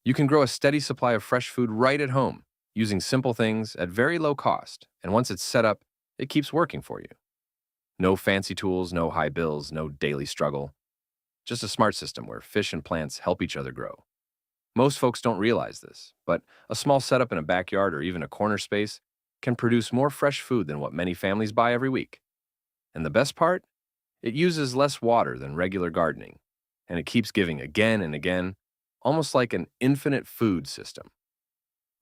You can grow a steady supply of fresh food right at home, using simple things at very low cost, and once it's set up, it keeps working for you. No fancy tools, no high bills, no daily struggle. Just a smart system where fish and plants help each other grow. Most folks don't realize this, but a small setup in a backyard or even a corner space can produce more fresh food than what many families buy every week. And the best part? It uses less water than regular gardening, and it keeps giving again and again, almost like an infinite food system.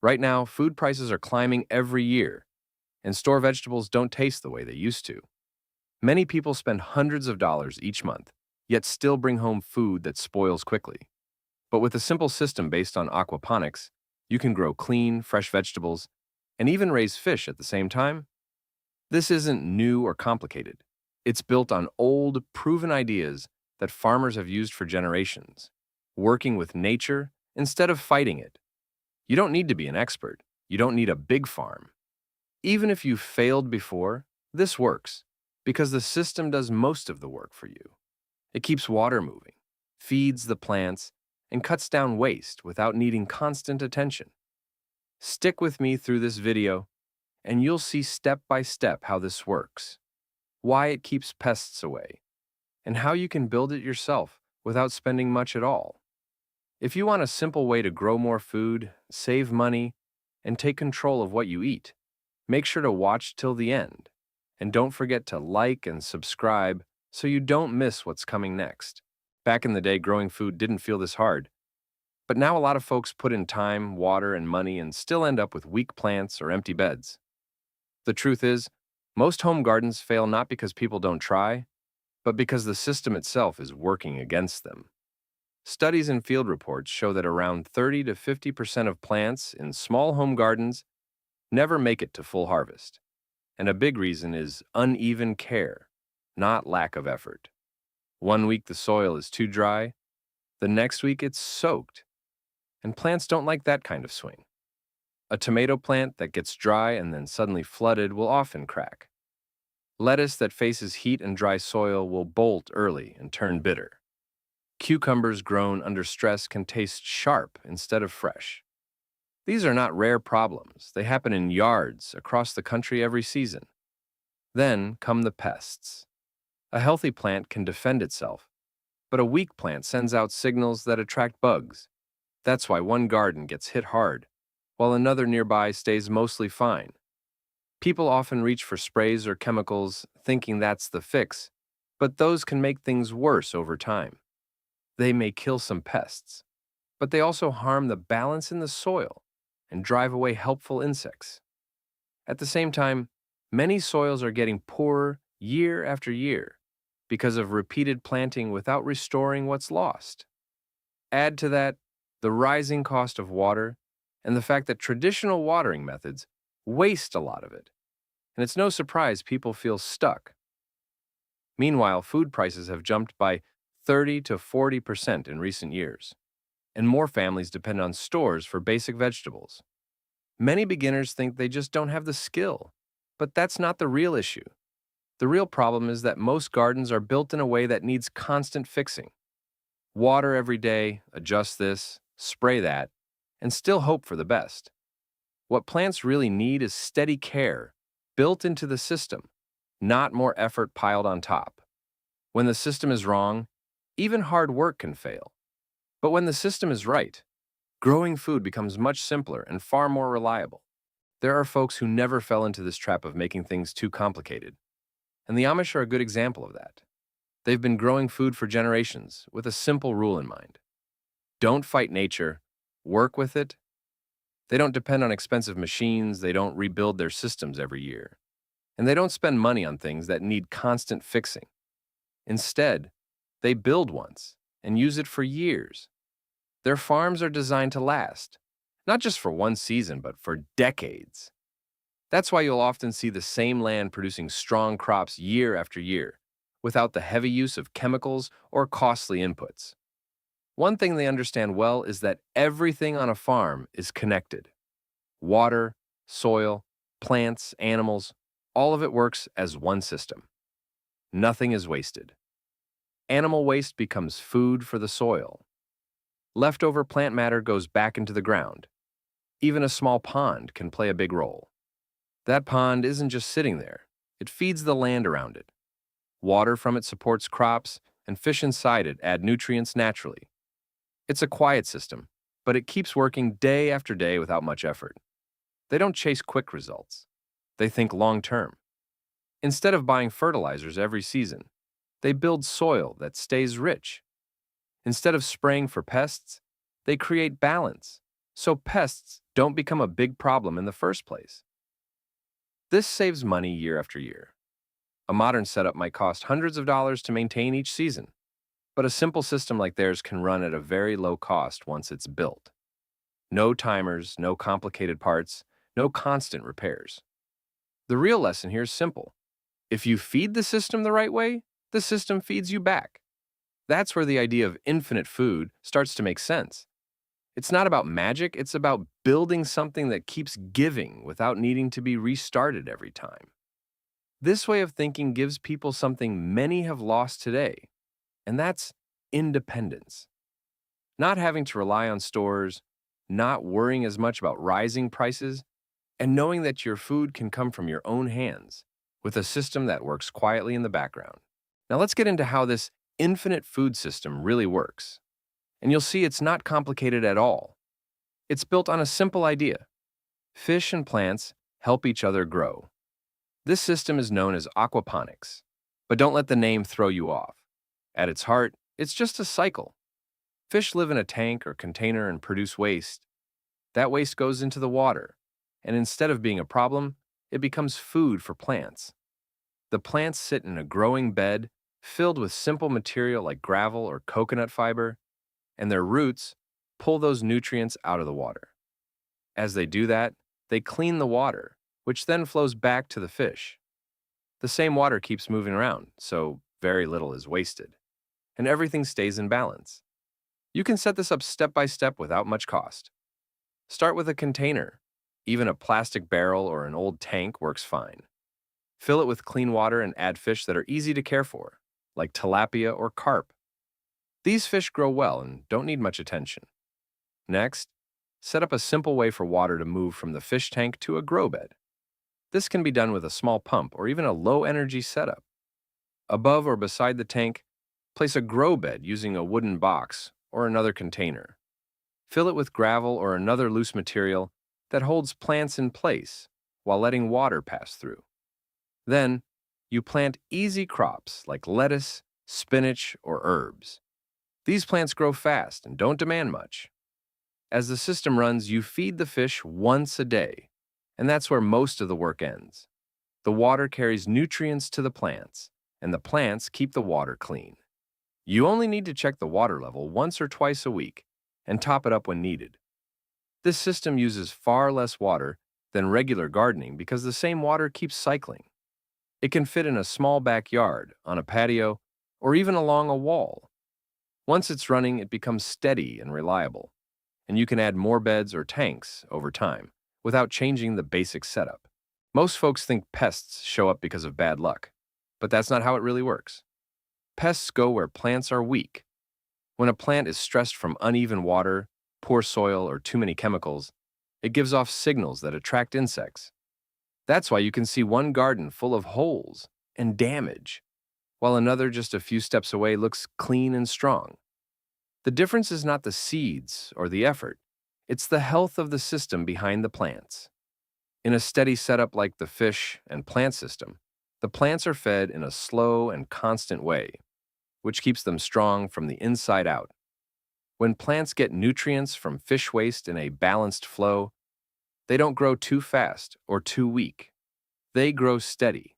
Right now, food prices are climbing every year, and store vegetables don't taste the way they used to. Many people spend hundreds of dollars each month, yet still bring home food that spoils quickly. But with a simple system based on aquaponics, you can grow clean, fresh vegetables and even raise fish at the same time. This isn't new or complicated. It's built on old, proven ideas that farmers have used for generations, working with nature instead of fighting it. You don't need to be an expert. You don't need a big farm. Even if you've failed before, this works because the system does most of the work for you. It keeps water moving, feeds the plants, and cuts down waste without needing constant attention. Stick with me through this video, and you'll see step by step how this works, why it keeps pests away, and how you can build it yourself without spending much at all. If you want a simple way to grow more food, save money, and take control of what you eat, make sure to watch till the end. And don't forget to like and subscribe so you don't miss what's coming next. Back in the day, growing food didn't feel this hard. But now a lot of folks put in time, water, and money and still end up with weak plants or empty beds. The truth is, most home gardens fail not because people don't try, but because the system itself is working against them. Studies and field reports show that around 30 to 50% of plants in small home gardens never make it to full harvest. And a big reason is uneven care, not lack of effort. One week the soil is too dry, the next week it's soaked. And plants don't like that kind of swing. A tomato plant that gets dry and then suddenly flooded will often crack. Lettuce that faces heat and dry soil will bolt early and turn bitter. Cucumbers grown under stress can taste sharp instead of fresh. These are not rare problems. They happen in yards across the country every season. Then come the pests. A healthy plant can defend itself, but a weak plant sends out signals that attract bugs. That's why one garden gets hit hard, while another nearby stays mostly fine. People often reach for sprays or chemicals, thinking that's the fix, but those can make things worse over time. They may kill some pests, but they also harm the balance in the soil and drive away helpful insects. At the same time, many soils are getting poorer year after year because of repeated planting without restoring what's lost. Add to that the rising cost of water and the fact that traditional watering methods waste a lot of it. And it's no surprise people feel stuck. Meanwhile, food prices have jumped by 30 to 40% in recent years, and more families depend on stores for basic vegetables. Many beginners think they just don't have the skill, but that's not the real issue. The real problem is that most gardens are built in a way that needs constant fixing. Water every day, adjust this, spray that, and still hope for the best. What plants really need is steady care, built into the system, not more effort piled on top. When the system is wrong, even hard work can fail. But when the system is right, growing food becomes much simpler and far more reliable. There are folks who never fell into this trap of making things too complicated, and the Amish are a good example of that. They've been growing food for generations with a simple rule in mind. Don't fight nature, work with it. They don't depend on expensive machines, they don't rebuild their systems every year, and they don't spend money on things that need constant fixing. Instead, they build once and use it for years. Their farms are designed to last, not just for one season, but for decades. That's why you'll often see the same land producing strong crops year after year, without the heavy use of chemicals or costly inputs. One thing they understand well is that everything on a farm is connected. Water, soil, plants, animals, all of it works as one system. Nothing is wasted. Animal waste becomes food for the soil. Leftover plant matter goes back into the ground. Even a small pond can play a big role. That pond isn't just sitting there, it feeds the land around it. Water from it supports crops, and fish inside it add nutrients naturally. It's a quiet system, but it keeps working day after day without much effort. They don't chase quick results. They think long term. Instead of buying fertilizers every season, they build soil that stays rich. Instead of spraying for pests, they create balance, so pests don't become a big problem in the first place. This saves money year after year. A modern setup might cost hundreds of dollars to maintain each season, but a simple system like theirs can run at a very low cost once it's built. No timers, no complicated parts, no constant repairs. The real lesson here is simple. If you feed the system the right way, the system feeds you back. That's where the idea of infinite food starts to make sense. It's not about magic, it's about building something that keeps giving without needing to be restarted every time. This way of thinking gives people something many have lost today, and that's independence. Not having to rely on stores, not worrying as much about rising prices, and knowing that your food can come from your own hands with a system that works quietly in the background. Now let's get into how this infinite food system really works. And you'll see it's not complicated at all. It's built on a simple idea. Fish and plants help each other grow. This system is known as aquaponics, but don't let the name throw you off. At its heart, it's just a cycle. Fish live in a tank or container and produce waste. That waste goes into the water, and instead of being a problem, it becomes food for plants. The plants sit in a growing bed filled with simple material like gravel or coconut fiber, and their roots pull those nutrients out of the water. As they do that, they clean the water, which then flows back to the fish. The same water keeps moving around, so very little is wasted, and everything stays in balance. You can set this up step by step without much cost. Start with a container. Even a plastic barrel or an old tank works fine. Fill it with clean water and add fish that are easy to care for, like tilapia or carp. These fish grow well and don't need much attention. Next, set up a simple way for water to move from the fish tank to a grow bed. This can be done with a small pump or even a low-energy setup. Above or beside the tank, place a grow bed using a wooden box or another container. Fill it with gravel or another loose material that holds plants in place while letting water pass through. Then, you plant easy crops like lettuce, spinach, or herbs. These plants grow fast and don't demand much. As the system runs, you feed the fish once a day, and that's where most of the work ends. The water carries nutrients to the plants, and the plants keep the water clean. You only need to check the water level once or twice a week and top it up when needed. This system uses far less water than regular gardening because the same water keeps cycling. It can fit in a small backyard, on a patio, or even along a wall. Once it's running, it becomes steady and reliable, and you can add more beds or tanks over time without changing the basic setup. Most folks think pests show up because of bad luck, but that's not how it really works. Pests go where plants are weak. When a plant is stressed from uneven water, poor soil, or too many chemicals, it gives off signals that attract insects. That's why you can see one garden full of holes and damage, while another just a few steps away looks clean and strong. The difference is not the seeds or the effort, it's the health of the system behind the plants. In a steady setup like the fish and plant system, the plants are fed in a slow and constant way, which keeps them strong from the inside out. When plants get nutrients from fish waste in a balanced flow, they don't grow too fast or too weak. They grow steady.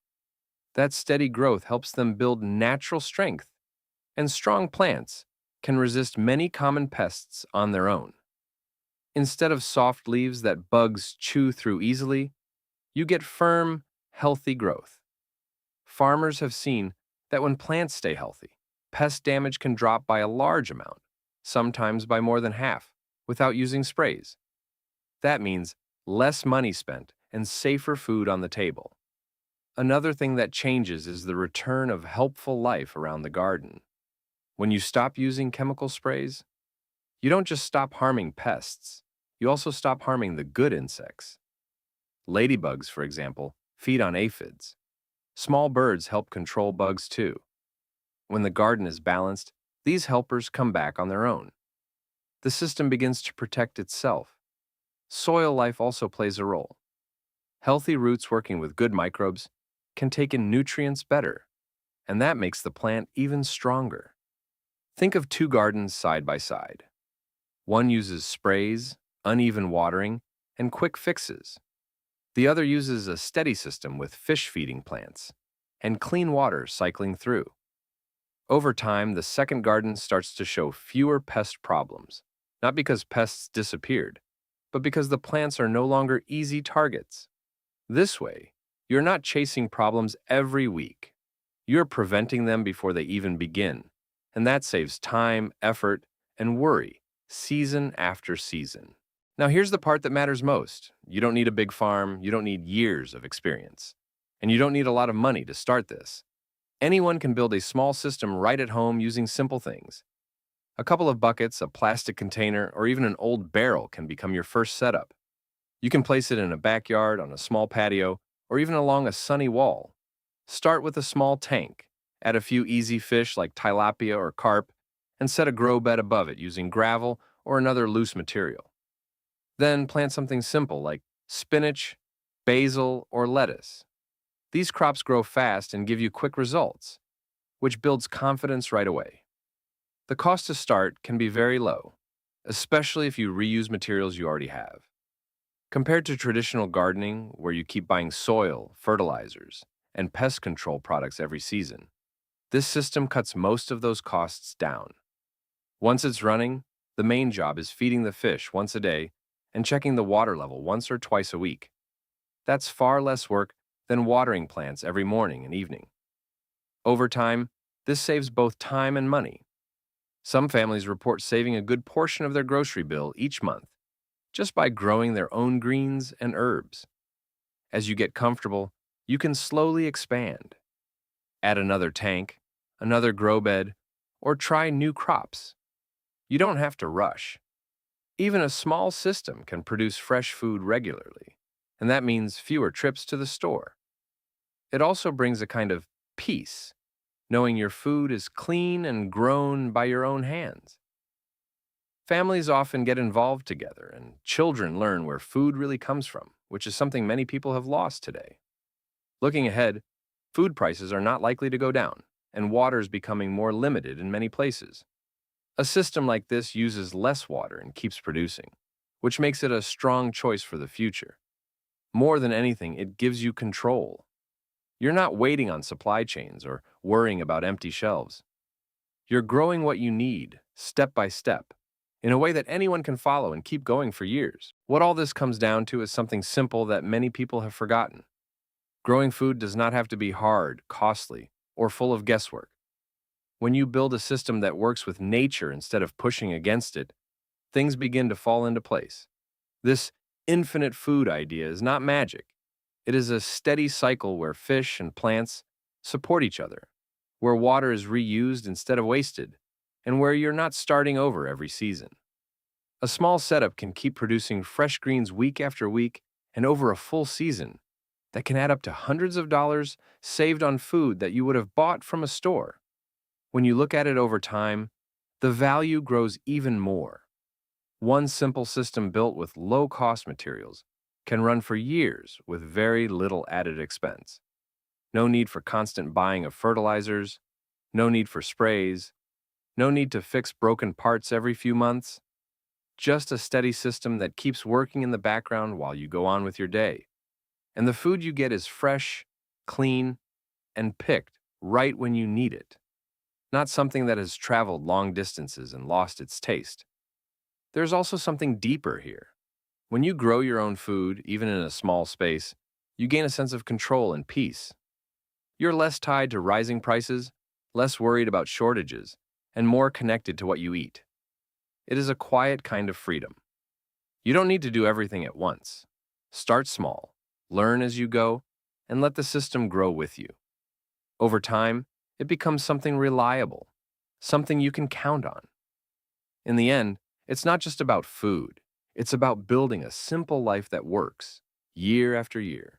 That steady growth helps them build natural strength, and strong plants can resist many common pests on their own. Instead of soft leaves that bugs chew through easily, you get firm, healthy growth. Farmers have seen that when plants stay healthy, pest damage can drop by a large amount, sometimes by more than half, without using sprays. That means less money spent and safer food on the table. Another thing that changes is the return of helpful life around the garden. When you stop using chemical sprays, You don't just stop harming pests, you also stop harming the good insects. Ladybugs, for example, feed on aphids. Small birds help control bugs too. When the garden is balanced, these helpers come back on their own. The system begins to protect itself. Soil life also plays a role. Healthy roots working with good microbes can take in nutrients better, and that makes the plant even stronger. Think of two gardens side by side. One uses sprays, uneven watering, and quick fixes. The other uses a steady system with fish feeding plants and clean water cycling through. Over time, the second garden starts to show fewer pest problems, not because pests disappeared, but because the plants are no longer easy targets. This way, you're not chasing problems every week. You're preventing them before they even begin, and that saves time, effort, and worry season after season. Now, here's the part that matters most. You don't need a big farm, you don't need years of experience, and you don't need a lot of money to start this. Anyone can build a small system right at home using simple things. A couple of buckets, a plastic container, or even an old barrel can become your first setup. You can place it in a backyard, on a small patio, or even along a sunny wall. Start with a small tank, add a few easy fish like tilapia or carp, and set a grow bed above it using gravel or another loose material. Then plant something simple like spinach, basil, or lettuce. These crops grow fast and give you quick results, which builds confidence right away. The cost to start can be very low, especially if you reuse materials you already have. Compared to traditional gardening, where you keep buying soil, fertilizers, and pest control products every season, this system cuts most of those costs down. Once it's running, the main job is feeding the fish once a day and checking the water level once or twice a week. That's far less work than watering plants every morning and evening. Over time, this saves both time and money. Some families report saving a good portion of their grocery bill each month just by growing their own greens and herbs. As you get comfortable, you can slowly expand. Add another tank, another grow bed, or try new crops. You don't have to rush. Even a small system can produce fresh food regularly, and that means fewer trips to the store. It also brings a kind of peace, knowing your food is clean and grown by your own hands. Families often get involved together, and children learn where food really comes from, which is something many people have lost today. Looking ahead, food prices are not likely to go down, and water is becoming more limited in many places. A system like this uses less water and keeps producing, which makes it a strong choice for the future. More than anything, it gives you control. You're not waiting on supply chains or worrying about empty shelves. You're growing what you need, step by step, in a way that anyone can follow and keep going for years. What all this comes down to is something simple that many people have forgotten. Growing food does not have to be hard, costly, or full of guesswork. When you build a system that works with nature instead of pushing against it, things begin to fall into place. This infinite food idea is not magic. It is a steady cycle where fish and plants support each other, where water is reused instead of wasted, and where you're not starting over every season. A small setup can keep producing fresh greens week after week and over a full season. That can add up to hundreds of dollars saved on food that you would have bought from a store. When you look at it over time, the value grows even more. One simple system built with low-cost materials can run for years with very little added expense. No need for constant buying of fertilizers, no need for sprays, no need to fix broken parts every few months. Just a steady system that keeps working in the background while you go on with your day. And the food you get is fresh, clean, and picked right when you need it. Not something that has traveled long distances and lost its taste. There's also something deeper here. When you grow your own food, even in a small space, you gain a sense of control and peace. You're less tied to rising prices, less worried about shortages, and more connected to what you eat. It is a quiet kind of freedom. You don't need to do everything at once. Start small, learn as you go, and let the system grow with you. Over time, it becomes something reliable, something you can count on. In the end, It's not just about food. It's about building a simple life that works year after year.